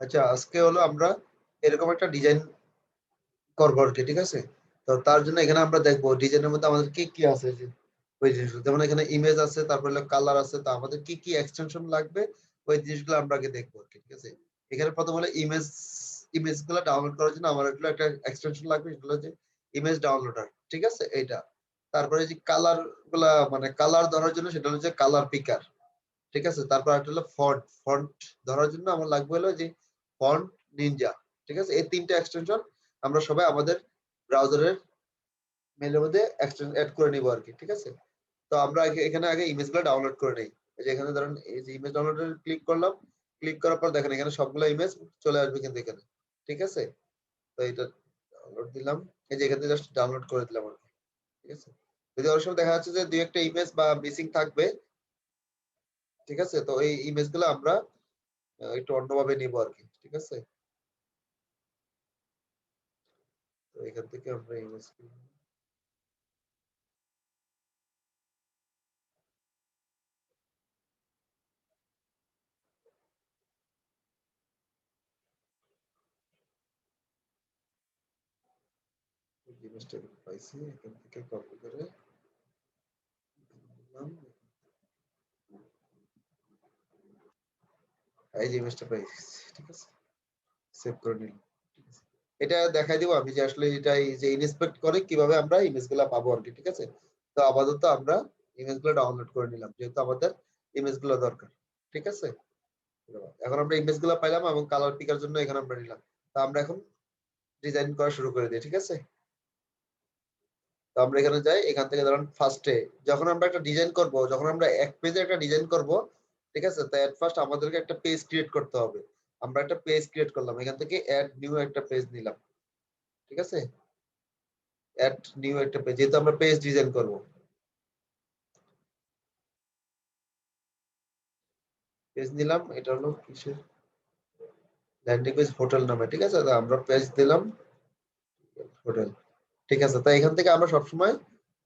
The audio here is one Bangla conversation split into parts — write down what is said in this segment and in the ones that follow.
আচ্ছা, আজকে হলো আমরা এরকম একটা ডিজাইন করবো আর কি, ঠিক আছে? তো তার জন্য এখানে আমরা দেখবো ডিজাইনের মধ্যে আমাদের কি কি আছে, যে ওই জিনিসগুলো, যেমন এখানে ইমেজ আছে, তারপরে কালার আছে, তো আমাদের কি কি এক্সটেনশন লাগবে ওই জিনিসগুলো আমরা আগে দেখবো আর কি, ঠিক আছে? এখানে প্রথম হলো ইমেজ গুলো ডাউনলোড করার জন্য আমার একটা এক্সটেনশন লাগবে, সেগুলো হচ্ছে ইমেজ ডাউনলোডার, ঠিক আছে? এইটা। তারপরে যে কালার গুলা, মানে কালার ধরার জন্য সেটা হচ্ছে কালার পিকার, ঠিক আছে? তারপর একটা হলো ফন্ট, ফন্ট ধরার জন্য আমার লাগবে হলো যে ফন্ট নিনজা, ঠিক আছে? এই তিনটা এক্সটেনশন আমরা সবাই আমাদের ব্রাউজারের মেলের মধ্যে অ্যাড করে নিব আর কি, ঠিক আছে? তো আমরা এখানে আগে ইমেজগুলো ডাউনলোড করে নেই। এই যে এখানে ধরেন এই যে ইমেজ ডাউনলোডে ক্লিক করলাম, ক্লিক করার পর দেখেন এখানে সবগুলো ইমেজ চলে আসবে কিন্তু এখানে, ঠিক আছে? তো এটা ডাউনলোড দিলাম, এই যে এখানে জাস্ট ডাউনলোড করে দিলাম আর কি, ঠিক আছে? যদি অনেক সময় দেখা যাচ্ছে যে দুই একটা ইমেজ বা মিসিং থাকবে, ঠিক আছে? তো এই ইমেজগুলো আমরা একটু অন্যভাবে নিব আর কি, ঠিক আছে? তো এখান থেকে আমরা ইমেজ ইমেজটা পাইছি, এখান থেকে কপি করে দিলাম। এই যে ইমেজটা পাইছি, ঠিক আছে? সেভ করে নিলাম, ঠিক আছে? এটা দেখাই দিব আমি যে আসলে এটা এই যে ইনস্পেক্ট করে কিভাবে আমরা ইমেজগুলো পাবো আর কি, ঠিক আছে? তো আপাতত আমরা ইমেজগুলো ডাউনলোড করে নিলাম, যেহেতু আমাদের ইমেজগুলো দরকার, ঠিক আছে? এখন আমরা ইমেজগুলো পাইলাম এবং কালার পিকার জন্য এখানে আমরা নিলাম। তো আমরা এখন ডিজাইন করা শুরু করে দিই, ঠিক আছে? তো আমরা এখানে যাই, এখান থেকে ধরুন ফার্স্টে যখন আমরা একটা ডিজাইন করব, যখন আমরা এক পেজে একটা ডিজাইন করব, ঠিক আছে? তো এট ফার্স্ট আমাদেরকে একটা পেজ ক্রিয়েট করতে হবে। আমরা একটা পেজ ক্রিয়েট করলাম, এখান থেকে অ্যাড নিউ একটা পেজ নিলাম, ঠিক আছে? অ্যাড নিউ একটা পেজ, যেহেতু আমরা পেজ ডিজাইন করব, পেজ নিলাম। এটা হলো কিসের ল্যান্ডিং পেজ, হোটেল নামে, ঠিক আছে? তো আমরা পেজ দিলাম হোটেল, ঠিক আছে? তাই এখান থেকে আমরা সবসময়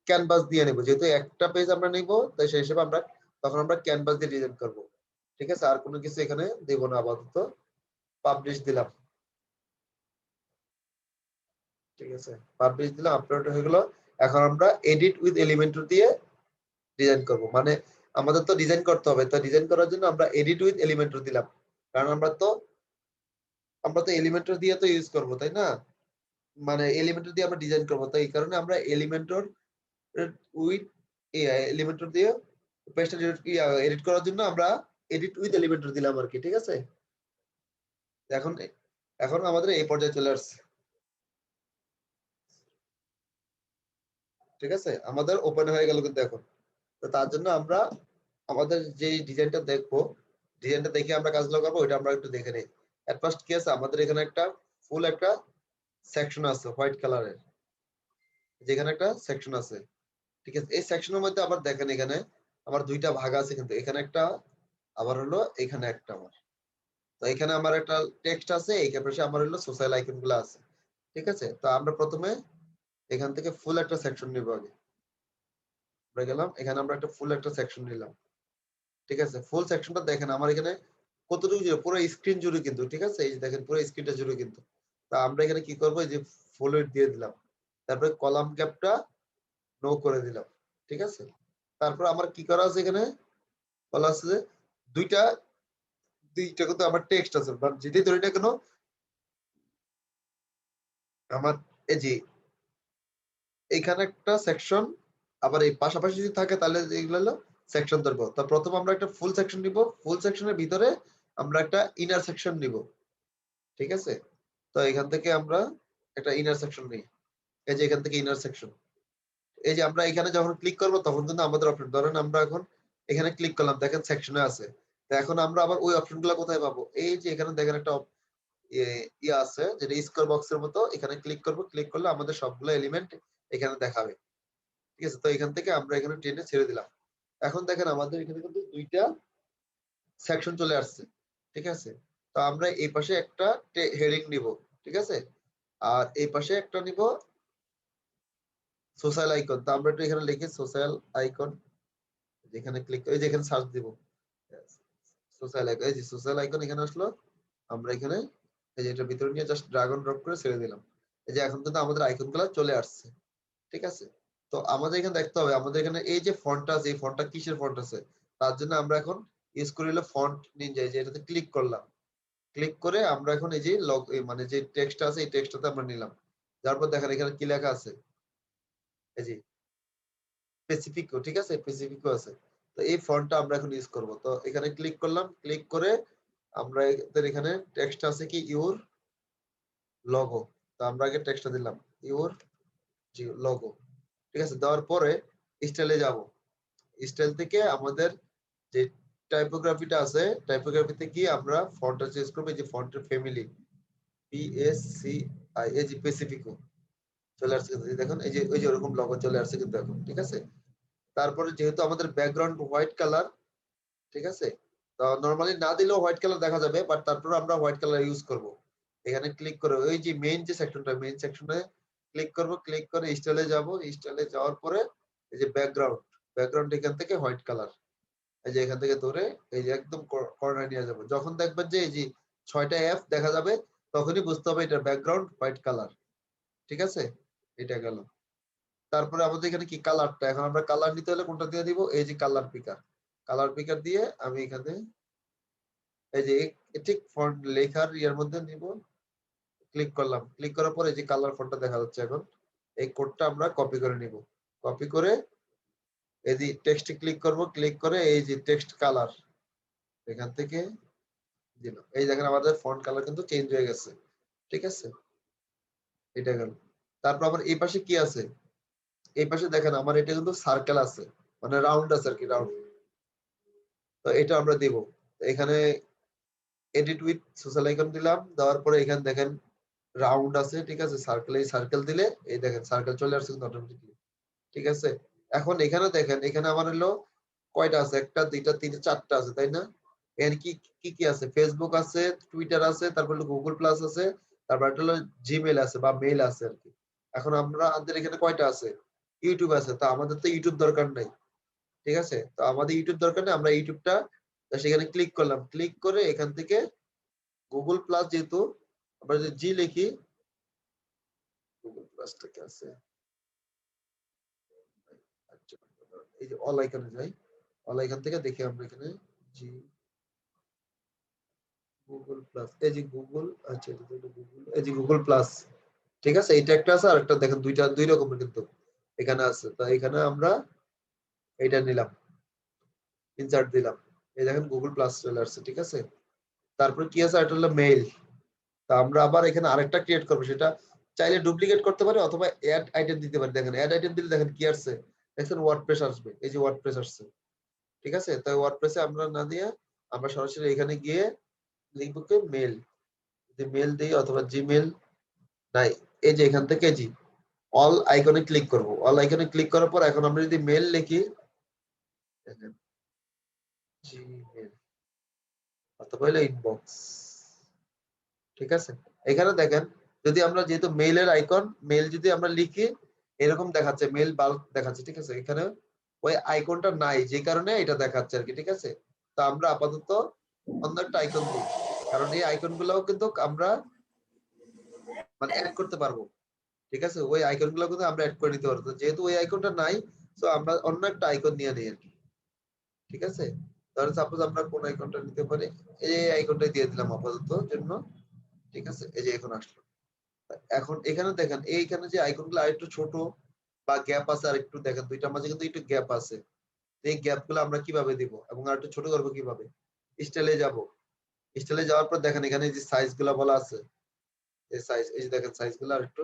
ক্যানভাস দিয়ে নেব, যেহেতু একটা পেজ আমরা নিব, তাই সেই হিসেবে আমরা তখন আমরা ক্যানভাস দিয়ে ডিজাইন করব, ঠিক আছে? আর কোনো কিছু এখানে দেব না আপাতত। পাবলিশ দিলাম, ঠিক আছে? পাবলিশ দিলাম, আপলোড হয়ে গেল। এখন আমরা এডিট উইথ এলিমেন্টর দিয়ে ডিজাইন করব, মানে আমাদের তো ডিজাইন করতে হবে, তো ডিজাইন করার জন্য আমরা এডিট উইথ এলিমেন্টর দিলাম, কারণ আমরা তো এলিমেন্টর দিয়ে তো ইউজ করব, তাই না? মানে এলিমেন্টর দিয়ে আমরা ডিজাইন করব, তাই এই কারণে আমরা এলিমেন্টর উইথ এলিমেন্টর দিয়ে পেজটা এডিট করার জন্য আমরা এডিট উইথ এলিমেন্টর দিলাম আর কি, ঠিক আছে? এখন এখন আমাদের এই পর্যায়ে চলে আসছে, ঠিক আছে? আমাদের ওপেন হয়ে গেল কিন্তু এখন। তো তার জন্য আমরা আমাদের যে ডিজাইনটা দেখবো, ডিজাইনটা দেখে আমরা কাজ লাগাবো, ওইটা আমরা একটু দেখে নেই। এট ফার্স্ট কি আছে, আমাদের এখানে একটা ফুল একটা সেকশন আছে হোয়াইট কালারের, যেখানে একটা সেকশন আছে, ঠিক আছে? এই সেকশনের মধ্যে আবার দেখেন এখানে আমার দুইটা ভাগ আছে, কিন্তু এখানে একটা আবার হলো এখানে একটা আমার। তো এখানে আমার একটা টেক্সট আছে, এইখানে পাশে আমার হলো সোশ্যাল আইকন গুলো আছে, ঠিক আছে? তো আমরা প্রথমে এখান থেকে ফুল একটা সেকশন নিব আগে। আমরা গেলাম, এখানে আমরা একটা ফুল একটা সেকশন নিলাম, ঠিক আছে? ফুল সেকশনটা দেখেন আমার এখানে কতটুকু জুড়ে, পুরো স্ক্রিন জুড়ে কিন্তু, ঠিক আছে? এই যে দেখেন পুরো স্ক্রিনটা জুড়ে কিন্তু। তা আমরা এখানে কি করবো, এই যে ফুল উইডথ দিয়ে দিলাম, তারপরে কলাম গ্যাপটা নো করে দিলাম, ঠিক আছে? তারপর আমার কি করা আছে এখানে, বলা আছে যে দুইটা দুইটা কিন্তু আমার টেক্সট আছে, বাট যেটাই ধরি না কেন আমার এই যে এইখানে একটা সেকশন, আবার এই পাশাপাশি যদি থাকে তাহলে এগুলো হলো সেকশন ধরবো। তো প্রথম আমরা একটা ফুল সেকশন নিব, ফুল সেকশনের ভিতরে আমরা একটা ইনার সেকশন নিব, ঠিক আছে? তো এখান থেকে আমরা একটা ইনার সেকশন নিই, এই যে এখান থেকে ইনার সেকশন, এই যে আমরা এখানে যখন ক্লিক করব তখন কিন্তু আমাদের অপশন, ধরেন আমরা এখন এখানে ক্লিক করলাম, দেখেন সেকশনে আছে। তো এখন আমরা আবার ওই অপশন গুলো কোথায় পাবো, এই যে এখানে দেখেন একটা ইয়ে আছে যেটা স্কোর বক্সের মতো, এখানে ক্লিক করব, ক্লিক করলে আমাদের সবগুলো এলিমেন্ট এখানে দেখাবে, ঠিক আছে? তো এখান থেকে আমরা এখানে টেনে ছেড়ে দিলাম। এখন দেখেন আমাদের এখানে কিন্তু দুইটা সেকশন চলে আসছে, ঠিক আছে? তো আমরা এই পাশে একটা হেডিং নিব, ঠিক আছে? আর এই পাশে একটা নিব সোশ্যাল আইকন। তো আমরা একটু এখানে লিখি সোশ্যাল আইকন, যেখানে ক্লিক এই যে এখানে সার্চ দিব সোশ্যাল আইকন, এই যে সোশ্যাল আইকন এখানে আসলো, আমরা এখানে এই যে এটা ভিতরে নিয়ে জাস্ট ড্রাগ অ্যান্ড ড্রপ করে ছেড়ে দিলাম। এই যে এখন কিন্তু আমাদের আইকনগুলো চলে আসছে। ঠিক আছে? তো আমাদের এখানে দেখতে হবে আমাদের এখানে এই যে ফন্টটা আছে এই ফন্টটা কিসের ফন্ট আছে? তার জন্য আমরা এখন ইউজ করি হলো ফন্ট নিনজা। এই যে এটাতে ক্লিক করলাম। ক্লিক করে আমরা এখন এই যে মানে যে টেক্সটটা আছে এই টেক্সটটাতে আমরা নিলাম। তারপর দেখেন এখানে কি লেখা আছে? এই যে স্পেসিফিকও, ঠিক আছে? স্পেসিফিকও আছে। তো এই ফন্টটা আমরা এখন ইউজ করব। তো এখানে ক্লিক করলাম। ক্লিক করে আমরা এদের এখানে টেক্সট আছে কি ইউর লোগো। তো আমরা আগে টেক্সটটা দিলাম ইউর লোগো। ঠিক আছে? দেওয়ার পরে স্টাইলে যাব। স্টাইল থেকে আমাদের যে টাইপোগ্রাফিটা আছে টাইপোগ্রাফিতে গিয়ে আমরা ফন্টটা চেঞ্জ করব। এই যে ফন্টের ফ্যামিলি PSCI এই যে স্পেসিফিকও চলে আসছে কিন্তু দেখুন এই যে ওই যে ওরকম লোগো চলে আসছে কিন্তু এখন। ঠিক আছে? তারপরে যেহেতু আমাদের ব্যাকগ্রাউন্ড হোয়াইট কালার, ঠিক আছে? তো নরমালি না দিলেও হোয়াইট কালার দেখা যাবে, বাট তারপরে আমরা হোয়াইট কালার ইউজ করব। এখানে ক্লিক করে ওই যে মেইন যে সেকশনটা মেইন সেকশনে ক্লিক করব। ক্লিক করে স্টাইলে যাব। স্টাইলে যাওয়ার পরে এই যে ব্যাকগ্রাউন্ড এখান থেকে হোয়াইট কালার। এই যে এখান থেকে ধরে এই যে একদম কর্নার নিয়ে যাব। যখন দেখবেন যে এই যে 6টা এফ দেখা যাবে তখনই বুঝতে হবে এটা ব্যাকগ্রাউন্ড হোয়াইট কালার। ঠিক আছে? এটা গেল। তারপরে আমাদের এখানে কি কালারটা এখন আমরা কালার নিতে হলে কোনটা দিয়ে দিব? এই যে কালার পিকার দিয়ে আমি এখানে এই যে ঠিক ফন্ট লেখার ইয়ার মধ্যে নিব। ক্লিক করলাম। ক্লিক করার পরে এই যে কালার ফন্টটা দেখা যাচ্ছে এখন। এই কোডটা আমরা কপি করে নিব। কপি করে এই যে টেক্সটে ক্লিক করব। ক্লিক করে এই যে টেক্সট কালার এখান থেকে দিলাম। এই দেখেন আমাদের ফন্ট কালার কিন্তু চেঞ্জ হয়ে গেছে। ঠিক আছে? এটা গেল। তারপর আবার এই পাশে কি আছে? এই পাশে দেখেন আমার এটা কিন্তু সার্কেল আছে। মানে রাউন্ড আছে আরকি রাউন্ড। তো এটা আমরা দিব। এখানে এডিট উইথ সোশ্যাল আইকন দিলাম। দেওয়ার পরে এখানে দেখেন রাউন্ড আছে। ঠিক আছে? সার্কেল এই সার্কেল দিলে এই দেখেন সার্কেল চলে আসছে কিন্তু অটোমেটিক্যালি। ঠিক আছে? এখন এখানে দেখেন এখানে আমার হলো কয়টা আছে? 1টা 2টা 3টা 4টা আছে, তাই না? এখানে কি কি আছে? ফেসবুক আছে, টুইটার আছে, তারপর হলো গুগল প্লাস আছে, তারপর একটা হলো জিমেইল আছে বা মেইল আছে আরকি। এখন আমাদের এখানে কয়টা আছে? ইউটিউব আছে। তো আমাদের তো ইউটিউব দরকার নাই। ঠিক আছে? তো আমাদের ইউটিউব দরকার নেই। আমরা ইউটিউবটা সেখানে ক্লিক করলাম। ক্লিক করে এখান থেকে গুগল প্লাস যেহেতু আমরা যদি জি লিখি গুগল প্লাসটা কি আছে? আচ্ছা, এই যে অল আইকনে যাই। অল আইকন থেকে দেখি আমরা এখানে জি গুগল প্লাস এই যে গুগল আচ্ছা এটা তো গুগল এই যে গুগল প্লাস। ঠিক আছে? এটা একটা আছে আর একটা দেখেন দুই রকমের কিন্তু এখানে আছে। তো এখানে আমরা এটা নিলাম। ইনসার্ট দিলাম। এই দেখেন গুগল প্লাস চলে আসছে। ঠিক আছে? তারপরে কি আছে? এটা হলো মেইল। তা আমরা আবার এখানে আরেকটা ক্রিয়েট করব। সেটা চাইলে ডুপ্লিকেট করতে পারি অথবা এড আইটেম দিতে পারি। দেখেন এড আইটেম দিলে দেখেন কি আসছে? দেখছেন ওয়ার্ডপ্রেস আসবে। এই যে ওয়ার্ডপ্রেস আসছে। ঠিক আছে? তাই ওয়ার্ডপ্রেসে আমরা না দিয়ে আমরা সরাসরি এখানে গিয়ে লিখব কি মেইল। যদি মেইল দেই অথবা জিমেইল নাই এই যে এখান থেকে জি অল আইকনে ক্লিক করব। অল আইকনে ক্লিক করার পর এখন আমরা যদি মেইল লিখি দেখেন জিমেইল অথবা হলো ইনবক্স। ঠিক আছে? এখানে দেখেন যদি আমরা যেহেতু মেইলের আইকন মেইল যদি আমরা লিখি এরকম দেখাচ্ছে মেইল বাল্ক দেখাচ্ছে। ঠিক আছে? এখানে ওই আইকনটা নাই যে কারণে এটা দেখাচ্ছে আরকি। ঠিক আছে? তো আমরা আপাতত অন্য একটা আইকন দিই। কারণ এই আইকন গুলাও কিন্তু আমরা মানে এড করতে পারবো। ঠিক আছে? ওই আইকন গুলো কিন্তু আমরা এড করে নিতে পারবো। তো যেহেতু ওই আইকনটা নাই সো আমরা অন্য একটা আইকন নিয়ে নিই আরকি। ঠিক আছে? ধরেন সাপোজ আমরা কোন আইকনটা নিতে পারি? এই আইকনটাই দিয়ে দিলাম আপাতত জন্য। ঠিক আছে? এই যে এখন আসলো। এখন এখানে দেখেন এইখানে যে আইকন গুলো আরেকটু ছোট বা গ্যাপ আছে আরেকটু দেখেন ২ টার মাঝে কিন্তু একটু গ্যাপ আছে। এই গ্যাপ গুলো আমরা কিভাবে দিব এবং আরেকটু ছোট করব কিভাবে? স্টাইলে যাব। স্টাইলে যাওয়ার পর দেখেন এখানে যে সাইজ গুলা বলা আছে। এই সাইজ এই যে দেখেন সাইজ গুলো আরেকটু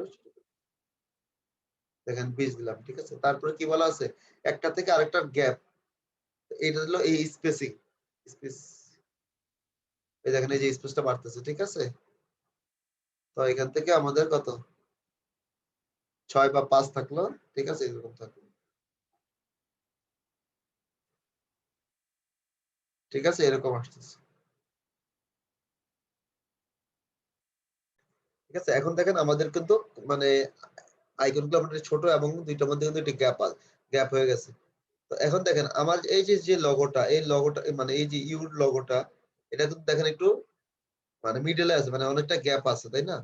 দেখেন ২০ দিলাম। ঠিক আছে? তারপরে কি বলা আছে? একটা থেকে আরেকটার গ্যাপ। এটা হলো এই স্পেসিং। স্পেস এই দেখেন এই যে স্পেসটা বাড়তেছে। ঠিক আছে? তো এখান থেকে আমাদের কত? ৬ বা ৫ থাকলো। ঠিক আছে? এরকম থাকলো। ঠিক আছে? এরকম আসতেছে। ঠিক আছে? এখন দেখেন আমাদের কিন্তু মানে আইকন গুলো আমাদের ছোট এবং ২ টার মধ্যে কিন্তু একটু গ্যাপ হয়ে গেছে। তো এখন দেখেন আমার এই যে লোগোটা এই লোগোটা মানে এই যে ইউর লোগোটা এটা কিন্তু দেখেন একটু মানে মিডলে আছে, মানে অনেকটা গ্যাপ আছে, তাই না?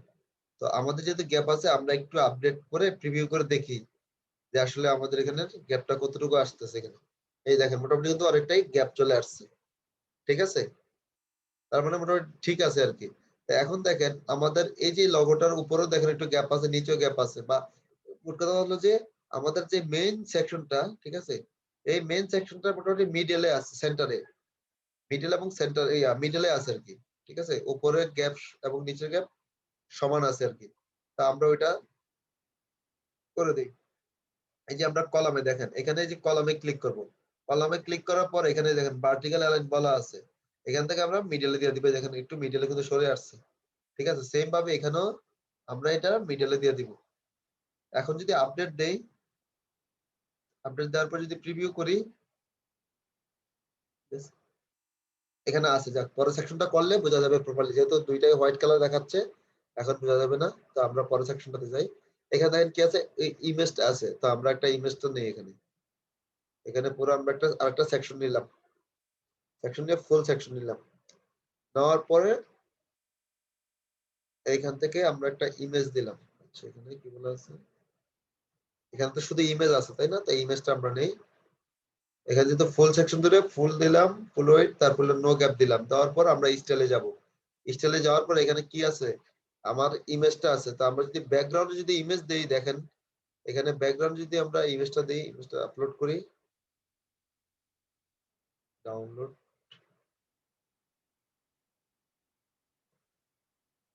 তো আমাদের যেহেতু গ্যাপ আছে, আমরা একটু আপডেট করে প্রিভিউ করে দেখি যে আসলে আমাদের এখানে গ্যাপটা কতটুকু আসতেছে এখানে। এই দেখেন মোটামুটি কিন্তু অনেকটাই গ্যাপ চলে আসছে, ঠিক আছে? তার মানে মোটামুটি ঠিক আছে আর কি। তো এখন দেখেন আমাদের এই যে লগোটার উপরেও দেখেন একটু গ্যাপ আছে, নিচেও গ্যাপ আছে, বা মোট কথা হলো যে আমাদের যে মেইন সেকশনটা, ঠিক আছে, এই মেইন সেকশনটা মোটামুটি মিডলে আছে, সেন্টারে, মিডল এবং সেন্টার, এই মিডলে আছে আর কি, ঠিক আছে? উপরের গ্যাপ এবং নিচের গ্যাপ সমান আছে আর কি। তা আমরা ওইটা করে দিই। এই যে আমরা কলামে দেখেন, এখানে যে কলামে ক্লিক করব, কলামে ক্লিক করার পর এখানে দেখেন ভার্টিক্যাল অ্যালাইন বলা আছে, এখান থেকে আমরা মিডলে দিয়ে দিব। দেখেন একটু মিডলে কিন্তু সরে আসছে, ঠিক আছে? সেম ভাবে এখানেও আমরা এটা মিডলে দিয়ে দিব। এখন যদি আপডেট দেই, আপডেট দেওয়ার পর যদি প্রিভিউ করি, এখানে আছে, যাক পরের সেকশনটা করলে বোঝা যাবে প্রপারলি, যেহেতু দুইটাই হোয়াইট কালার দেখাচ্ছে এখন বোঝা যাবে না। তো আমরা পরের সেকশনটাতে যাই। এখানে দেখেন কি আছে, এই ইমেজটা আছে, তো আমরা একটা ইমেজটা নেই এখানে। এখানে পুরো আমরা একটা আরেকটা সেকশন নিলাম, সেকশন নিয়ে ফুল সেকশন নিলাম। নেওয়ার পরে এইখান থেকে আমরা একটা ইমেজ দিলাম। আচ্ছা এখানে কি বলা আছে, এখানে তো শুধু ইমেজ আছে তাই না, তো ইমেজটা আমরা নেই। এখানে যেহেতু ফুল সেকশন ধরে ফুল দিলাম, ফুল ওয়েট, তারপর নো গ্যাপ দিলাম। দেওয়ার পর আমরা স্টাইলে যাব। স্টাইলে যাওয়ার পর এখানে কি আছে, আমার ইমেজটা আছে। তো আমরা যদি ব্যাকগ্রাউন্ডে যদি ইমেজ দেই, দেখেন এখানে ব্যাকগ্রাউন্ড যদি আমরা ইমেজটা দিই, ইমেজটা আপলোড করি, ডাউনলোড,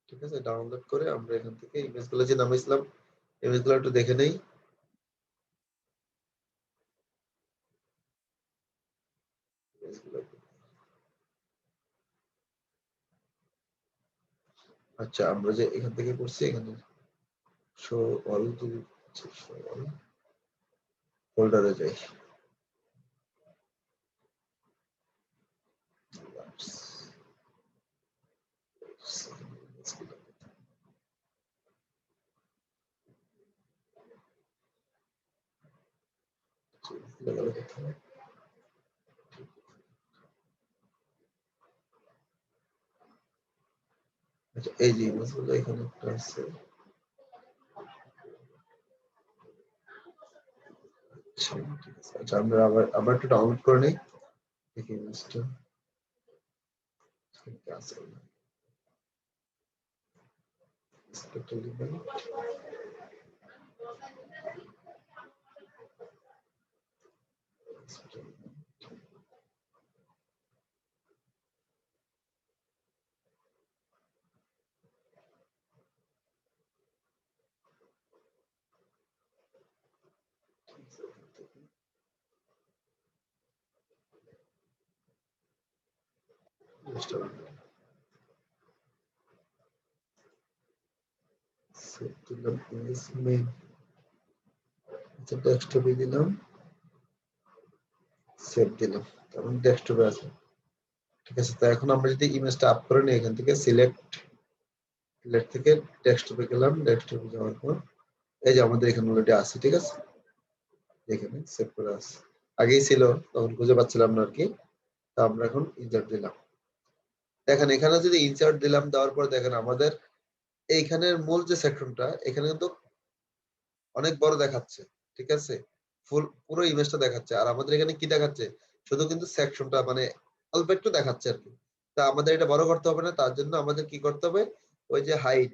ঠিক আছে? ডাউনলোড করে আমরা এখান থেকে ইমেজগুলো যে নামাইছিলাম, ইমেজগুলো একটু দেখে নেই। আচ্ছা আমরা যে এখান থেকে করছি, এখানে শো অল যদি শো অল ফোল্ডারে যাই, আচ্ছা এই যে ইমেজগুলো এখানে একটা আছে। আচ্ছা ঠিক আছে, আচ্ছা আমরা আবার আবার একটু ডাউনলোড করে নিই, দেখি ইমেজটা আছে কিনা। একটা লিখবেন। সেভ দিলাম ইমেজ মেইন, আচ্ছা ডেস্কটপে দিলাম, সেভ দিলাম, কারণ ডেস্কটপে আছে, ঠিক আছে? তো এখন আমরা যদি ইমেজটা আপ করে নিই, এখান থেকে সিলেক্ট, সিলেক্ট থেকে ডেস্কটপে গেলাম, ডেস্কটপে যাওয়ার পর এই যে আমাদের এখানে অলরেডি আছে, ঠিক আছে? এখানে সেভ করে আছে, আগেই ছিল তখন খুঁজে পাচ্ছিলাম না আর কি। তো আমরা এখন ইনসার্ট দিলাম। দেখেন এখানে যদি ইনসার্ট দিলাম, দেওয়ার পর দেখেন আমাদের এইখানের মূল যে সেকশনটা, এখানে কিন্তু অনেক বড় দেখাচ্ছে, ঠিক আছে? ফুল পুরো ইমেজটা দেখাচ্ছে, আর আমাদের এখানে কি দেখাচ্ছে, শুধু কিন্তু সেকশনটা, মানে অল্প একটু দেখাচ্ছে আর কি। তা আমাদের এটা বড় করতে হবে না, তার জন্য আমাদের কি করতে হবে, ওই যে হাইট,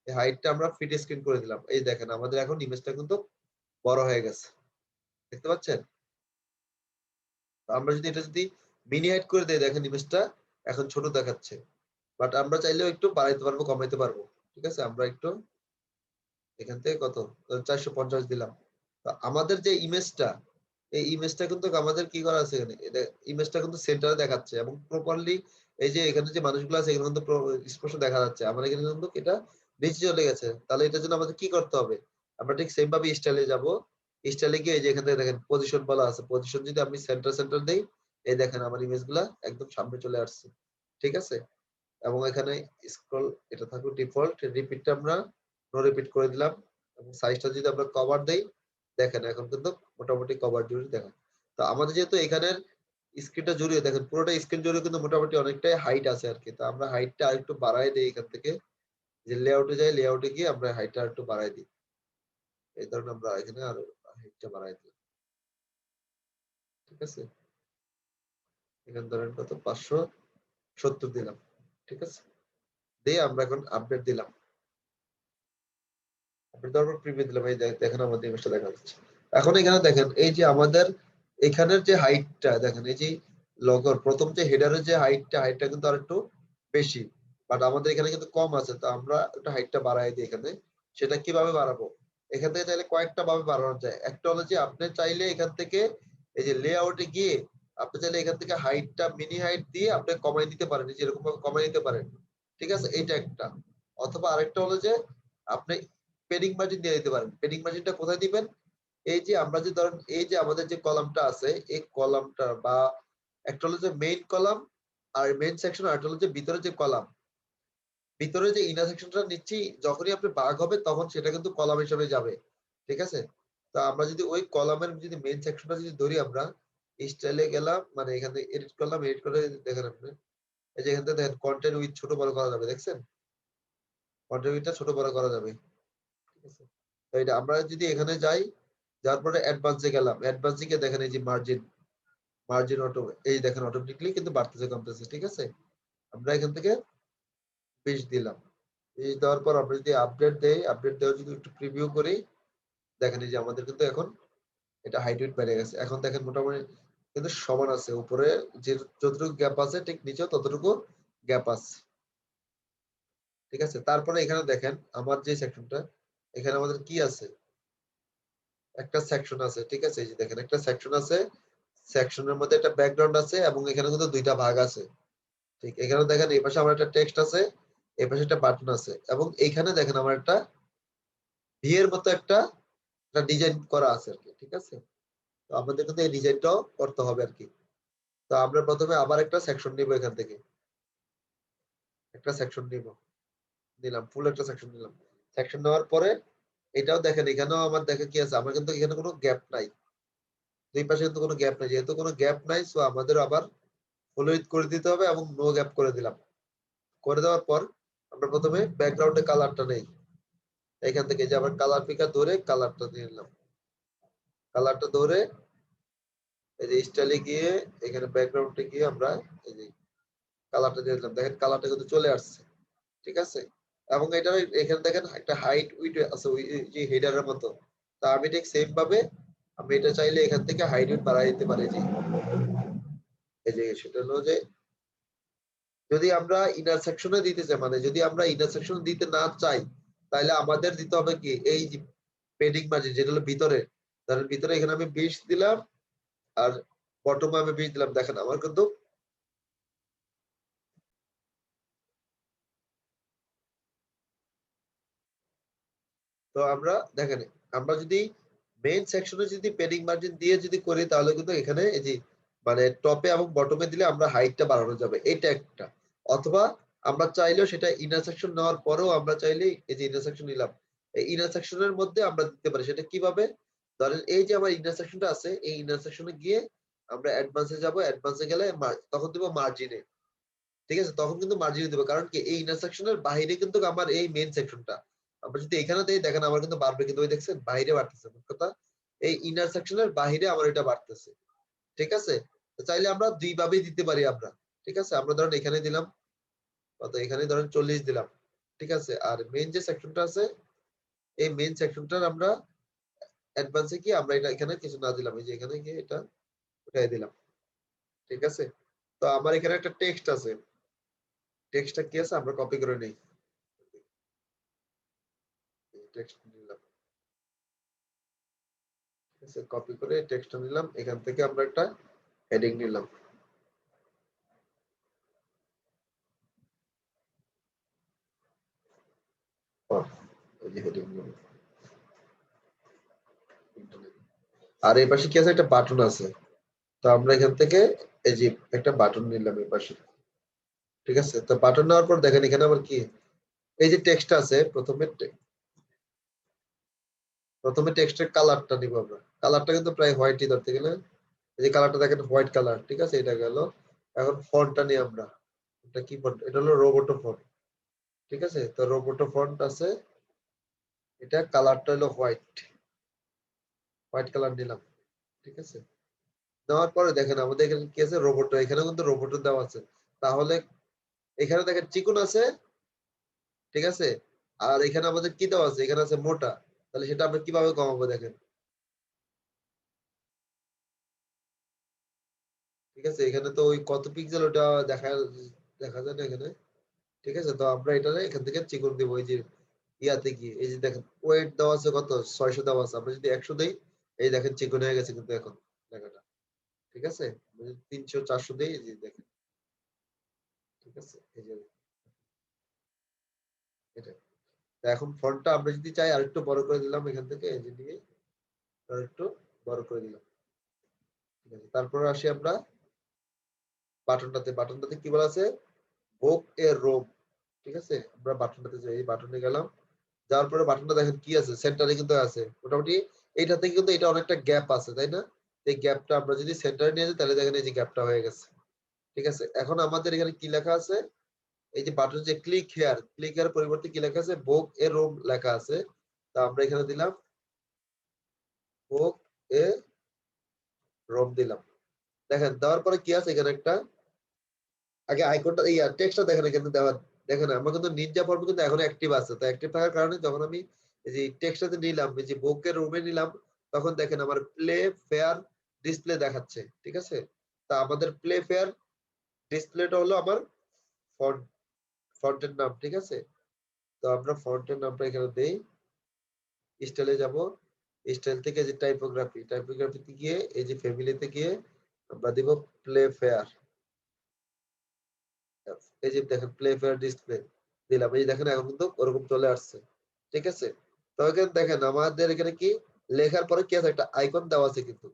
এই হাইটটা আমরা ফিট স্ক্রিন করে দিলাম। এই দেখেন আমাদের এখন ইমেজটা কিন্তু বড় হয়ে গেছে, দেখতে পাচ্ছেন? তো আমরা যদি এটা যদি মিনি হাইট করে দিই, দেখেন ইমেজটা এখন ছোট দেখাচ্ছে, বাট আমরা চাইলেও একটু বাড়াইতে পারবো, কমাইতে পারবো, ঠিক আছে? আমরা একটু এখান থেকে কত 450 দিলাম। তো আমাদের যে ইমেজটা, এই ইমেজটা কিন্তু আমাদের কি করা আছে এখানে, এটা ইমেজটা কিন্তু সেন্টারে দেখাচ্ছে এবং প্রপারলি এই যে এখানে যে মানুষগুলো আছে এখানে কিন্তু স্পষ্ট দেখা যাচ্ছে। আমার এখানে কিন্তু এটা নিচে চলে গেছে, তাহলে এটার জন্য আমাদের কি করতে হবে, আমরা ঠিক সেম ভাবে স্টাইলে যাব। স্টাইলে গিয়ে এই যে এখান থেকে দেখেন পজিশন বলা আছে, পজিশন যদি আমি সেন্টার সেন্টার দেই, এই দেখেন আমার ইমেজ গুলা একদম সামনে চলে আসছে, ঠিক আছে? এবং এখানে স্ক্রল এটা থাকুক ডিফল্ট, রিপিটটা আমরা নো রিপিট করে দিলাম, এবং সাইজটা যদি আমরা কভার দেই, দেখেন এখন কিন্তু মোটামুটি কভার জুড়ে দেখা। তো আমাদের যেহেতু এখানের স্ক্রিনটা জুড়ে দেখেন পুরোটা স্ক্রিন জুড়ে কিন্তু মোটামুটি অনেকটাই হাইট আছে আর কি। তো আমরা হাইটটা আরেকটু বাড়াই দেই এখান থেকে, যে লেআউটে যাই, লেআউটে গিয়ে আমরা হাইটটা আরেকটু বাড়াই দিই। এই ধরনের আমরা এখানে আরো হাইটটা বাড়াই দিই, ঠিক আছে। এখানে ধরেন কত 570 দিলাম, ঠিক আছে। দিয়ে আমরা এখন আপডেট দিলাম, আপডেট দেওয়ার পর প্রিভিউ দিলাম, এই দেখেন আমাদের ইমেজটা দেখা যাচ্ছে। এখন এখানে দেখেন এই যে আমাদের এখানের যে হাইটটা দেখেন, এই যে লগর প্রথম যে হেডারের যে হাইটটা কিন্তু আর একটু বেশি, বাট আমাদের এখানে কিন্তু কম আছে। তো আমরা একটু হাইটটা বাড়াই দিই এখানে। সেটা কিভাবে বাড়াবো, এখান থেকে চাইলে কয়েকটা ভাবে বাড়ানো যায়। একটা হলো যে আপনি চাইলে এখান থেকে এই যে লেআউটে গিয়ে আপনি চাইলে এখান থেকে হাইটটা মিনি হাইট দিয়ে আপনি কমাই দিতে পারেন, যেরকম ভাবে কমাই দিতে পারেন, ঠিক আছে। এইটা একটা। অথবা আরেকটা হলো যে আপনি পেডিং মার্জিন দিয়ে দিতে পারেন। পেডিং মার্জিনটা কোথায় দিবেন, এই যে আমরা যে ধরেন এই যে আমাদের যে কলামটা আছে, এই কলামটা বা একটা হলো যে মেইন কলাম আর মেইন সেকশন, আর একটা হলো যে ভিতরে যে কলাম, ভিতরে যে ইনার সেকশনটা নিচ্ছি, যখনই আপনি ভাগ হবে তখন সেটা কিন্তু কলাম হিসেবে যাবে, ঠিক আছে। তো আমরা যদি ওই কলামের যদি মেইন সেকশনটা যদি ধরি, আমরা স্টাইলে গেলাম, মানে এখানে এডিট করলাম, এডিট করে দেখেন আপনি এই যে এখান থেকে দেখেন কন্টেন্ট উইথ ছোট বড় করা যাবে, দেখছেন কন্টেন্ট উইথটা ছোট বড় করা যাবে, ঠিক আছে। তো এটা আমরা যদি এখানে যাই, যার পরে অ্যাডভান্সে গেলাম, অ্যাডভান্সে গিয়ে দেখেন এই যে মার্জিন অটো, এই দেখেন অটোমেটিকলি কিন্তু বাড়তেছে কমতেছে, ঠিক আছে। আমরা এখান থেকে 20 দিলাম, 20 দেওয়ার পর আমরা যদি আপডেট দেই, আপডেট দেওয়া যদি একটু প্রিভিউ করি, দেখেন এই যে আমাদের কিন্তু এখন এটা হাইট উইডথ বেড়ে গেছে। এখন দেখেন মোটামুটি কিন্তু সমান আছে, উপরে যে যতটুকু গ্যাপ আছে ঠিক নিচেও ততটুকু গ্যাপ আছে, ঠিক আছে। তারপরে এখানে দেখেন আমার যে সেকশনটা, এখানে আমাদের কি আছে, একটা সেকশন আছে, ঠিক আছে। এই যে দেখেন একটা সেকশন আছে, সেকশনের মধ্যে একটা ব্যাকগ্রাউন্ড আছে এবং এখানে কিন্তু দুইটা ভাগ আছে, ঠিক। এখানে দেখেন এই পাশে আমার একটা টেক্সট আছে, এই পাশে একটা বাটন আছে, এবং এইখানে দেখেন আমার একটা ভি এর মতো একটা ডিজাইন করা আছে আর কি, ঠিক আছে। তো আমাদের কিন্তু এই ডিজাইনটাও করতে হবে আর কি। তো আমরা প্রথমে আবার একটা সেকশন নিব, এখান থেকে একটা সেকশন নিব, নিলাম ফুল একটা সেকশন নিলাম। সেকশন নেওয়ার পরে এটাও দেখেন, এখানেও আমার দেখে কি আছে, আমার কিন্তু এখানে কোনো গ্যাপ নাই, দুই পাশে কিন্তু কোনো গ্যাপ নাই। যেহেতু কোনো গ্যাপ নাই, সো আমাদের আবার ফুল উইডথ করে দিতে হবে এবং নো গ্যাপ করে দিলাম। করে দেওয়ার পর আমরা প্রথমে ব্যাকগ্রাউন্ডে কালারটা নেই, এখান থেকে যে আবার কালার পিকার ধরে কালারটা নিয়ে নিলাম, কালারটা ধরে এই যে স্টাইলে গিয়ে এখানে ব্যাকগ্রাউন্ডে গিয়ে আমরা এই যে কালারটা দিয়ে দিলাম, দেখেন কালারটা কিন্তু চলে আসছে, ঠিক আছে। এবং এটা এখানে দেখেন একটা হাইট উইডথ আছে ওই যে হেডারের মতো। তা আমি ঠিক সেম ভাবে আমি এটা চাইলে এখান থেকে হাইট উইডথ বাড়াই দিতে পারি, যে এই যে সেটা হলো যে যদি আমরা ইনার সেকশনে দিতে চাই, মানে যদি আমরা ইনার সেকশন দিতে না চাই, তাহলে আমাদের দিতে হবে কি এই যে পেডিং মার্জিন, যেটা হলো ভিতরে, ধরেন ভিতরে এখানে আমি 20 দিলাম আর বটমে আমি 20 দিলাম, দেখেন আমার কিন্তু তো আমরা দেখেন আমরা যদি মেইন সেকশনে যদি পেডিং মার্জিন দিয়ে যদি করি, তাহলে কিন্তু এখানে এই যে মানে টপে এবং বটমে দিলে আমরা হাইটটা বাড়ানো যাবে, এটা একটা। অথবা আমরা চাইলেও সেটা ইনার সেকশন নেওয়ার পরেও আমরা চাইলেই এই যে ইনার সেকশন নিলাম, এই ইনার সেকশনের মধ্যে আমরা দিতে পারি। সেটা কিভাবে, ধরেন এই যে আমার ইনার সেকশনটা আছে, এই ইনার সেকশনে গিয়ে আমরা অ্যাডভান্সে যাব, অ্যাডভান্সে গেলে তখন দিব মার্জিনে, ঠিক আছে। তখন কিন্তু মার্জিনে দেবো, কারণ কি এই ইন্টারসেকশনের বাইরে কিন্তু আমার এই মেইন সেকশনটা, আমরা যদি এখানে দেই দেখেন আমার কিন্তু বাড়বে, কিন্তু ওই দেখছেন বাইরে বাড়তেছে, মোট কথা এই ইনার সেকশনের বাইরে আমার এটা বাড়তেছে, ঠিক আছে। তো চাইলে আমরা দুই ভাবেই দিতে পারি আমরা, ঠিক আছে। আমরা ধরেন এখানে দিলাম কত, এখানে ধরেন 40 দিলাম, ঠিক আছে। আর মেইন যে সেকশনটা আছে, এই মেইন সেকশনটার আমরা অ্যাডভান্সে কি আমরা এটা এখানে কিছু না দিলাম, এই যে এখানে গিয়ে এটা উঠাই দিলাম, ঠিক আছে। তো আমার এখানে একটা টেক্সট আছে, টেক্সটটা কি আছে আমরা কপি করে নেই, টেক্সট নিলাম, ঠিক আছে। কপি করে টেক্সটটা নিলাম, এখান থেকে আমরা একটা হেডিং নিলাম, এই যে হেডিং নিলাম। আর এই পাশে কি আছে, একটা বাটন আছে। তো আমরা এখান থেকে এই যে একটা বাটন নিলাম এই পাশে, ঠিক আছে। তো বাটন নেওয়ার পর দেখেন এখানে আবার কি এই যে টেক্সট আছে, প্রথমে টেক্সটের কালারটা নিব আমরা। কালারটা কিন্তু প্রায় হোয়াইটই ধরতে গেলে, এই যে কালারটা দেখেন হোয়াইট কালার, ঠিক আছে, এটা গেল। এখন ফন্টটা নিয়ে আমরা, এটা কি ফন্ট, এটা হলো রোবোটো ফন্ট, ঠিক আছে। তো রোবোটো ফন্ট আছে, এটা কালারটা হলো হোয়াইট, হোয়াইট কালার নিলাম, ঠিক আছে। দেওয়ার পরে দেখেন আমাদের এখানে কি আছে, রোবোটো, এখানে কিন্তু রোবোটো দেওয়া আছে। তাহলে এখানে দেখেন চিকন আছে, ঠিক আছে, আর এখানে আমাদের কি দেওয়া আছে, এখানে আছে মোটা। তাহলে সেটা আমরা কিভাবে কমাবো দেখেন, ঠিক আছে। এখানে তো ওই কত পিক্সেল ওটা দেখা দেখা যায় না এখানে, ঠিক আছে। তো আমরা এটা এখান থেকে চিকন দিব, এই যে ইয়াতে গিয়ে, এই যে দেখেন ওয়েট দেওয়া আছে কত, 600 দেওয়া আছে। আমরা যদি 100 দেই, এই দেখেন চিকন হয়ে গেছে কিন্তু এখন লেখাটা, ঠিক আছে। 300 400 দেই, এই যে দেখেন, ঠিক আছে, এই যে এটা। তো এখন ফন্টটা আমরা যদি চাই আরেকটু বড় করে দিলাম, এখান থেকে এই যে নিয়ে আরেকটু বড় করে দিলাম, ঠিক আছে। তারপরে আসি আমরা বাটনটাতে, বাটনটাতে কি বলা আছে, বুক এ রোম, ঠিক আছে। আমরা বাটনটাতে যাই, এই বাটনে গেলাম, যাওয়ার পরে বাটনটা দেখেন কি আছে, সেন্টারে কিন্তু আছে মোটামুটি। এইটা থেকে কিন্তু এটা অনেকটা গ্যাপ আছে, তাই না। এই গ্যাপটা আমরা যদি সেন্টারে নিয়ে যাই, তাহলে দেখেন এই যে গ্যাপটা হয়ে গেছে, ঠিক আছে। এখন আমাদের এখানে কি লেখা আছে, এই যে বাটন যে ক্লিক হেয়ার, ক্লিক হেয়ার পরিবর্তে কি লেখা আছে, বুক এ রোম লেখা আছে। তা আমরা এখানে দিলাম বুক এ রোম দিলাম। দেখেন দেওয়ার পরে কি আছে, এখানে একটা আগে আইকনটা, এই টেক্সটটা দেখেন এখানে দেওয়া, দেখেন আমার কিন্তু নিনজা ফর্ম কিন্তু এখন অ্যাক্টিভ আছে। তো অ্যাক্টিভ থাকার কারণে যখন আমি এই যে টেক্সটটাতে নিলাম, এই যে বুকের রুমে নিলাম, তখন দেখেন আমার প্লে ফেয়ার ডিসপ্লে দেখাচ্ছে, ঠিক আছে। তা আমাদের প্লে ফেয়ার ডিসপ্লেটা হলো আমার ফন্ট, ফন্টের নাম, ঠিক আছে। তো আমরা ফন্টের নামটা এখানে দেই, স্টাইলে যাব, স্টাইল থেকে যে টাইপোগ্রাফি, টাইপোগ্রাফিতে গিয়ে এই যে ফ্যামিলিতে গিয়ে আমরা দিব প্লে ফেয়ার, এই যে দেখেন প্লে ফেয়ার ডিসপ্লে দিলাম, এই যে দেখেন এখন কিন্তু ওরকম চলে আসছে, ঠিক আছে। তো এখানে দেখেন আমাদের এখানে কি লেখার পরে কি আছে, একটা আইকন দেওয়া আছে কিন্তু।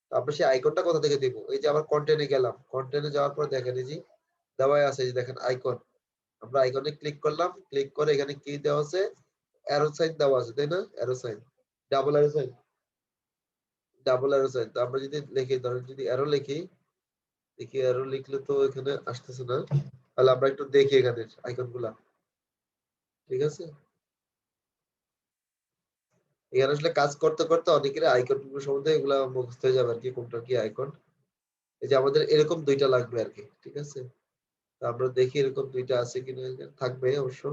তো আমরা সেই আইকনটা কোথা থেকে দিব, এই যে আবার কন্টেন্টে গেলাম, কন্টেন্টে যাওয়ার পর দেখেন এই যে দেওয়া আছে, এই যে দেখেন আইকন। আমরা আইকনে ক্লিক করলাম, ক্লিক করে এখানে কি দেওয়া আছে, অ্যারো সাইন দেওয়া আছে, তাই না, arrow sign, double arrow sign, double arrow sign. তো আমরা যদি লিখি, ধরেন যদি অ্যারো লিখি, দেখি অ্যারো লিখলে তো এখানে আসতেছে না। তাহলে আমরা একটু দেখি এখানে আইকন গুলা, ঠিক আছে। এখানে আসলে কাজ করতে করতে অনেকের আইকন সম্বন্ধে এগুলা মুখস্থ হয়ে যাবে আর কি, কোনটা কি আইকন। এই যে আমাদের এরকম দুইটা লাগবে আর কি, ঠিক আছে। তো আমরা দেখি এরকম দুইটা আছে কিনা, থাকবে অবশ্য।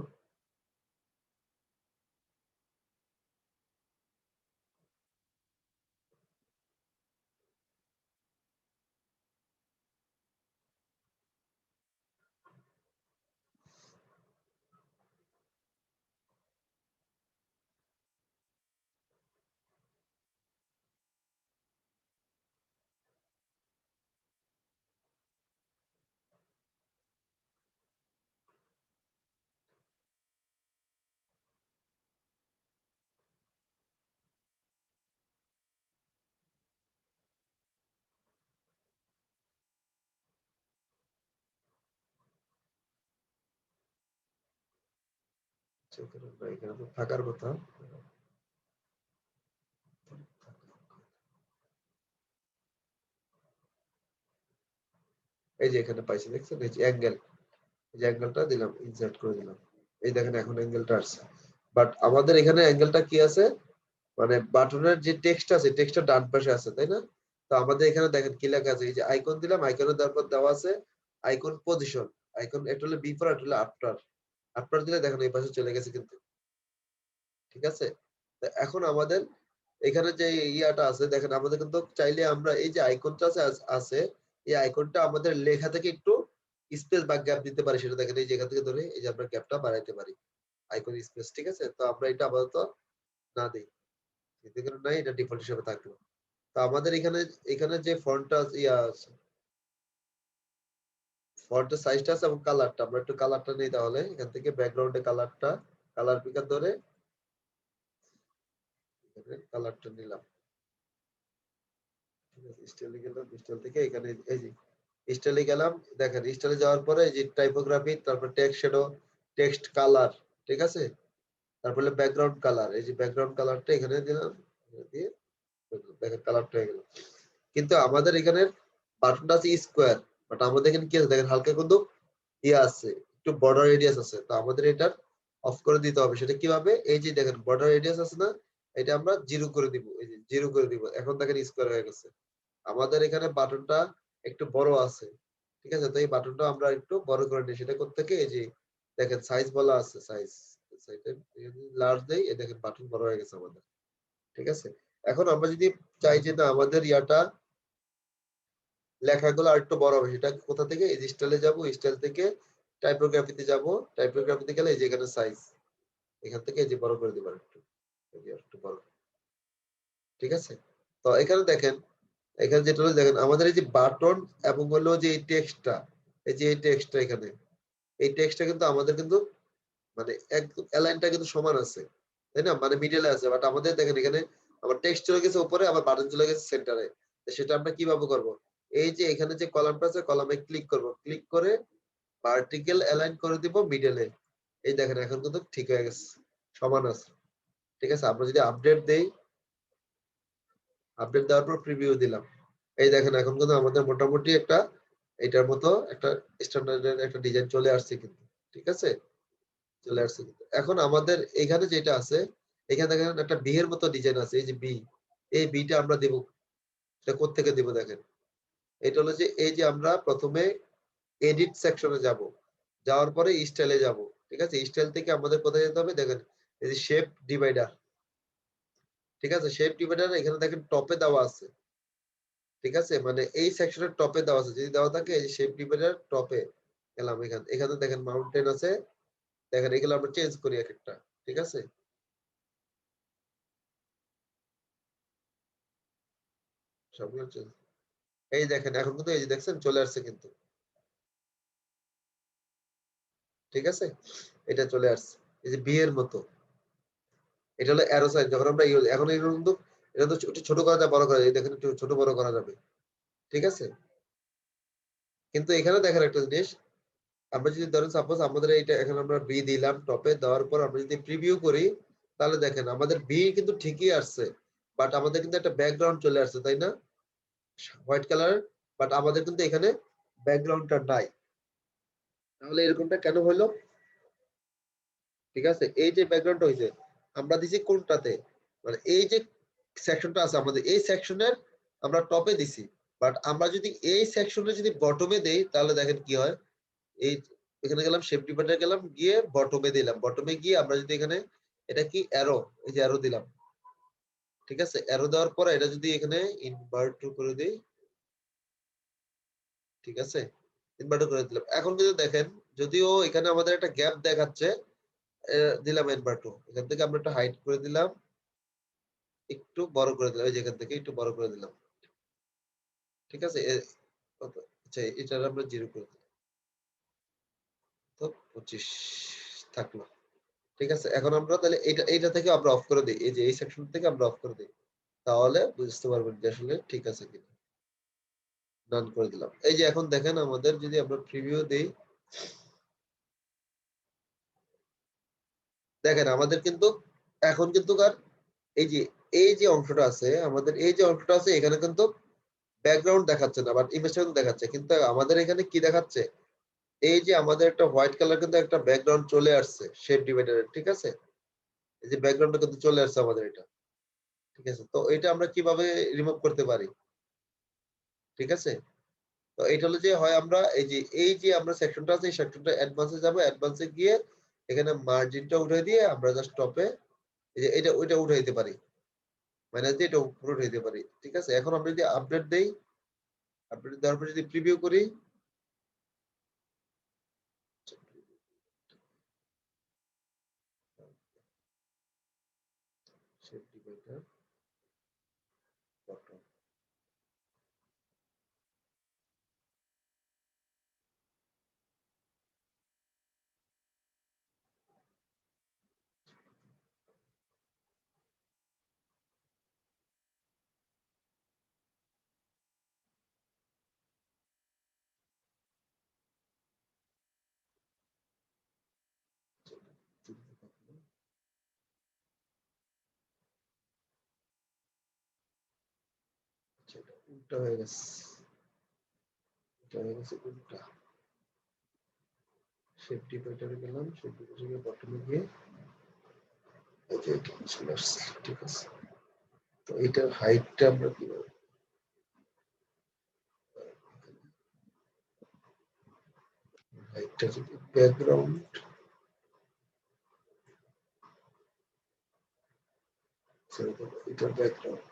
আচ্ছা, এখানে তো থাকার কথা। এই যে এখানে পাইছি, দেখছেন, এই যে অ্যাঙ্গেল, এই যে অ্যাঙ্গেলটা দিলাম, ইনসার্ট করে দিলাম। এই দেখেন এখন অ্যাঙ্গেলটা আসছে। বাট আমাদের এখানে অ্যাঙ্গেলটা কি আছে, মানে বাটনের যে টেক্সট আছে, টেক্সটটা ডান পাশে আছে, তাই না। তো আমাদের এখানে দেখেন কি লেখা আছে, এই যে আইকন দিলাম, আইকনের দেওয়ার পর দেওয়া আছে আইকন পজিশন। আইকন এটা হলো বিফোর, এটা হলো আফটার। আফটার দিলে দেখেন এই পাশে চলে গেছে কিন্তু, ঠিক আছে। তো এখন আমাদের এখানে যে ইয়াটা আছে, দেখেন আমাদের কিন্তু চাইলে আমরা এই যে আইকনটা আছে আছে, এই আইকনটা আমাদের লেখা থেকে একটু স্পেস বা গ্যাপ দিতে পারি। সেটা দেখেন এই জায়গা থেকে ধরে এই যে আমরা গ্যাপটা বাড়াইতে পারি, আইকন স্পেস, ঠিক আছে। তো আমরা এটা আপাতত না দিই, যেহেতু নাই, এটা ডিফল্ট হিসেবে থাকলো। তো আমাদের এখানে এখানে যে ফন্টটা ইয়া ফন্টের সাইজটা আছে এবং কালারটা, আমরা একটু কালারটা নেই। তাহলে এখান থেকে ব্যাকগ্রাউন্ডে কালারটা, কালার পিকার ধরে কালারটা নিলাম, ঠিক আছে। স্টাইলে গেলাম, স্টাইল থেকে এখানে এই যে স্টাইলে গেলাম, দেখেন স্টাইলে যাওয়ার পরে এই যে টাইপোগ্রাফি, তারপর টেক্সট শ্যাডো, টেক্সট কালার, ঠিক আছে। তারপরে ব্যাকগ্রাউন্ড কালার, এই যে ব্যাকগ্রাউন্ড কালারটা এখানে দিলাম, দিয়ে দেখেন কালারটা হয়ে গেল। কিন্তু আমাদের এখানে বাটনটা আছে স্কোয়ার, বাট আমাদের এখানে কি আছে দেখেন হালকা কিন্তু ইয়ে আছে, একটু বর্ডার রেডিয়াস আছে। তো আমাদের এটা অফ করে দিতে হবে। সেটা কিভাবে? এই যে দেখেন বর্ডার রেডিয়াস আছে না, এটা আমরা জিরো করে দিব। এই যে জিরো করে দিব, এখন দেখেন স্কোয়ার হয়ে গেছে। আমাদের এখানে বাটনটা একটু বড় আছে, ঠিক আছে? তো এই বাটনটা আমরা একটু বড় করে নিই। সেটা কোত্থেকে? এই যে দেখেন সাইজ বলা আছে, সাইজ লার্জ দেই, এই দেখেন বাটন বড় হয়ে গেছে আমাদের, ঠিক আছে? এখন আমরা যদি চাই যে না আমাদের ইয়াটা লেখাগুলো আরেকটু বড় হবে, সেটা কোথা থেকে? এই যে স্টাইলে যাব, স্টাইল থেকে টাইপোগ্রাফিতে যাব, টাইপোগ্রাফিতে গেলে এই যে এখানে সাইজ, এখান থেকে এই যে বড় করে দিবেন একটু, এই যে একটু বড়, ঠিক আছে? তো এখানে দেখেন, এখানে যেটা হলো দেখেন আমাদের এই যে বাটন এবং হলো যে এই টেক্সটটা, এই যে এই টেক্সটটা এখানে, এই টেক্সটটা কিন্তু আমাদের কিন্তু মানে একদম অ্যালাইনটা কিন্তু সমান আছে, তাই না? মানে মিডলে আছে, বাট আমাদের দেখেন এখানে আমার টেক্সট চলে গেছে উপরে, আবার বাটন চলে গেছে সেন্টারে। সেটা আমরা কিভাবে করব? এই যে এখানে যে কলামটা আছে, কলামে ক্লিক করব, ক্লিক করে ভার্টিক্যাল অ্যালাইন করে দিব মিডলে। এই দেখেন এখন কিন্তু ঠিক হয়ে গেছে, সমান আছে, ঠিক আছে? আমরা যদি আপডেট দেই, আপডেট দেওয়ার পর প্রিভিউ দিলাম, এই দেখেন এখন কিন্তু আমাদের মোটামুটি একটা এটার মতো একটা স্ট্যান্ডার্ড একটা ডিজাইন চলে আসছে কিন্তু, ঠিক আছে? চলে আসছে কিন্তু। এখন আমাদের এখানে যেটা আছে, এখানে দেখেন একটা বি এর মতো ডিজাইন আছে, এই যে বি, এই বিটা আমরা দেব, এটা কোত্থেকে দেব দেখেন? এটা হলো যে এই যে আমরা প্রথমে এডিট সেকশনে যাব, যাওয়ার পরে স্টাইলে যাব, ঠিক আছে? স্টাইল থেকে আমাদের কোথায় যেতে হবে দেখেন, এই যে শেপ ডিভাইডার, ঠিক আছে? শেপ ডিভাইডার এখানে দেখেন টপে দেওয়া আছে, ঠিক আছে? মানে এই সেকশনের টপে দেওয়া আছে, যদি দেওয়া থাকে এই যে শেপ ডিভাইডার টপে গেলাম, এখানে দেখেন মাউন্টেন আছে, দেখেন এগুলো আমরা চেঞ্জ করি এক একটা, ঠিক আছে? সবগুলো চেঞ্জ, এই দেখেন এখন কিন্তু এই যে দেখছেন চলে আসছে কিন্তু, ঠিক আছে? এটা চলে আসছে এই যে বি এর মতো, এটা হলো অ্যারো সাইন। যখন আমরা এখন এগুলো কিন্তু এটা তো একটু ছোট করা যায়, বড় করা যায়, এই দেখেন একটু ছোট বড় করা যাবে, ঠিক আছে? কিন্তু এখানে দেখেন একটা জিনিস, আমরা যদি ধরেন সাপোজ আমাদের এইটা এখানে আমরা বি দিলাম টপে, দেওয়ার পর আমরা যদি প্রিভিউ করি, তাহলে দেখেন আমাদের বি কিন্তু ঠিকই আসছে, বাট আমাদের কিন্তু একটা ব্যাকগ্রাউন্ড চলে আসছে, তাই না? হোয়াইট কালার, বাট আমাদের কিন্তু এখানে ব্যাকগ্রাউন্ডটা নাই। তাহলে এরকমটা কেন হলো? ঠিক আছে, এই যে ব্যাকগ্রাউন্ডটা হয়েছে আমরা দিছি কোনটাতে, মানে এই যে সেকশনটা আছে আমাদের এই সেকশনের আমরা টপে দিছি, বাট আমরা যদি এই সেকশনে যদি বটমে দেই তাহলে দেখেন কি হয়। এই এখানে গেলাম শেপ ডিভাইডার গেলাম, গিয়ে বটমে দিলাম, বটমে গিয়ে আমরা যদি এখানে এটা কি অ্যারো, এই যে অ্যারো দিলাম, ঠিক আছে? অ্যারো দেওয়ার পরে এটা যদি এখানে ইনভার্ট করে দিই, ঠিক আছে? ইনভার্ট করে দিলাম, এখন কিন্তু দেখেন যদিও এখানে আমাদের একটা গ্যাপ দেখাচ্ছে, দিলাম ইনভার্ট, এখান থেকে আমরা একটা হাইট করে দিলাম, একটু বড় করে দিলাম, এই যে এখান থেকে একটু বড় করে দিলাম, ঠিক আছে? কত? আচ্ছা এটা আমরা জিরো করে দিলাম, তো 25 থাকলো, ঠিক আছে? এখন আমরা তাহলে এইটা থেকে আমরা অফ করে দিই, এই যে এই সেকশন থেকে আমরা অফ করে দিই, তাহলে বুঝতে পারবেন যে আসলে ঠিক আছে কিনা। ডান করে দিলাম। এই যে এখন দেখেন আমাদের যদি আমরা প্রিভিউ দেই, দেখেন আমাদের কিন্তু এখন কিন্তু আর এই যে অংশটা আছে, আমাদের এই যে অংশটা আছে এখানে কিন্তু ব্যাকগ্রাউন্ড দেখাচ্ছে না, বাট ইমেজটা কিন্তু দেখাচ্ছে। কিন্তু আমাদের এখানে কি দেখাচ্ছে? এই যে আমাদের একটা হোয়াইট কালার কিন্তু একটা ব্যাকগ্রাউন্ড চলে আসছে শেপ ডিভাইডারের, ঠিক আছে? এই যে ব্যাকগ্রাউন্ডটা কিন্তু চলে আসছে আমাদের এটা, ঠিক আছে? তো এটা আমরা কিভাবে রিমুভ করতে পারি, ঠিক আছে? তো এটা হলো যে হয় আমরা এই যে আমরা সেকশনটা আছে এই সেকশনটা অ্যাডভান্সে যাব, অ্যাডভান্সে গিয়ে এখানে মার্জিনটা উঠাই দিয়ে আমরা জাস্ট টপে এই যে এটা ওইটা উঠাই দিতে পারি, মাইনাস দিয়ে এটা উপরে উঠাই দিতে পারি, ঠিক আছে? এখন আমরা যদি আপডেট দেই, আপডেট দেওয়ার পর যদি প্রিভিউ করি, shape divider, bottom, উল্টা হয়ে গেছে, এটা হয়ে গেছে উল্টা। শেপ ডিভাইডারে গেলাম, শেপ ডিভাইডারে বটমে গিয়ে এই যে এটা চলে আসছে, ঠিক আছে। তো এটার হাইটটা আমরা কিভাবে, হাইটটা যদি ব্যাকগ্রাউন্ড, এটার ব্যাকগ্রাউন্ড